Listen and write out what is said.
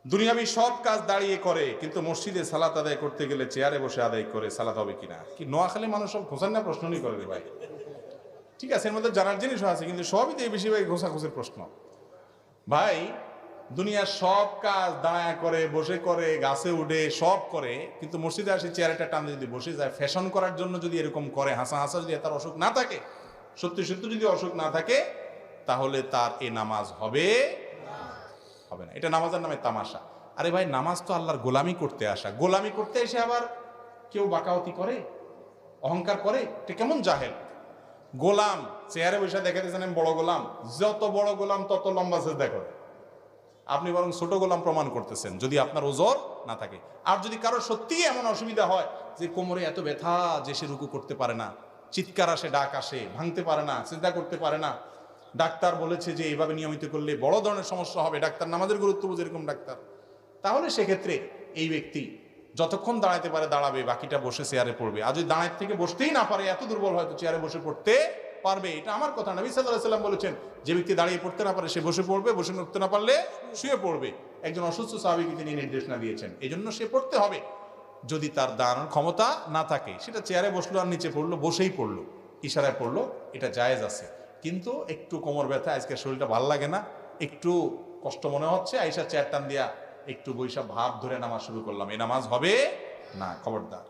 দুনিয়াবি সব কাজ দাঁড়িয়ে করে, কিন্তু মসজিদে সালাত আদায় করতে গেলে চেয়ারে বসে আদায় করে, সালাত হবে কিনা? কি নোয়াখালী মানুষ সব ঘোষার না প্রশ্ন নিয়ে করে রে ভাই? ঠিক আছে, এর মধ্যে জানার জিনিসও আছে, কিন্তু সবই তো এই বেশিরভাগ ঘোষাঘুষির প্রশ্ন ভাই। দুনিয়ার সব কাজ দাঁড়ায় করে, বসে করে, গাছে উঠে সব করে, কিন্তু মসজিদে আসে চেয়ারটা টানে যদি বসে যায়, ফ্যাশন করার জন্য যদি এরকম করে, হাসা হাসা যদি তার অসুখ না থাকে, সত্যি সত্যি যদি অসুখ না থাকে, তাহলে তার এ নামাজ হবে হবে না। এটা নামাজের নামে তামাশা। আরে ভাই, নামাজ তো আল্লাহর গোলামি করতে আসা, গোলামি করতে এসে আবার কেউ বাকাওয়াতি করে, অহংকার করে, এটা কেমন জাহেল। গোলাম চেয়ারে বসে দেখাতেছেন আমি বড় গোলাম, যত বড় গোলাম তত লম্বা সেজদা করে। আপনি বরং ছোট গোলাম প্রমাণ করতেছেন যদি আপনার ওজর না থাকে। আর যদি কারো সত্যিই এমন অসুবিধা হয় যে কোমরে এত ব্যথা যে সে রুকু করতে পারে না, চিৎকার আসে, ডাক আসে, ভাঙতে পারে না, সিজদা করতে পারে না, ডাক্তার বলেছে যে এইভাবে নিয়মিত করলে বড় ধরনের সমস্যা হবে, ডাক্তার নামাজের গুরুত্ব বুঝে এরকম ডাক্তার, তাহলে সেক্ষেত্রে এই ব্যক্তি যতক্ষণ দাঁড়াতে পারে দাঁড়াবে, বাকিটা বসে চেয়ারে পড়বে। আর যদি দাঁড়াতে থেকে বসতেই না পারে, এত দুর্বল হয়তো চেয়ারে বসে পড়তে পারবে। এটা আমার কথা, নবী সাল্লাল্লাহু আলাইহি ওয়াসাল্লাম বলেছেন যে ব্যক্তি দাঁড়িয়ে পড়তে না পারে সে বসে পড়বে, বসে উঠতে না পারলে শুয়ে পড়বে। একজন অসুস্থ সাহাবীকে তিনি নির্দেশনা দিয়েছেন, এই জন্য সে পড়তে হবে। যদি তার দাঁড়ানোর ক্ষমতা না থাকে, সেটা চেয়ারে বসলো আর নিচে পড়লো, বসেই পড়লো, ইশারায় পড়লো, এটা জায়েজ আছে। কিন্তু একটু কোমর ব্যথা, আজকে শরীরটা ভালো লাগে না, একটু কষ্ট মনে হচ্ছে, আইসা চেয়ার টান দিয়া একটু বৈশা ভাব ধরে নামাজ শুরু করলাম, এই নামাজ হবে না, খবরদার।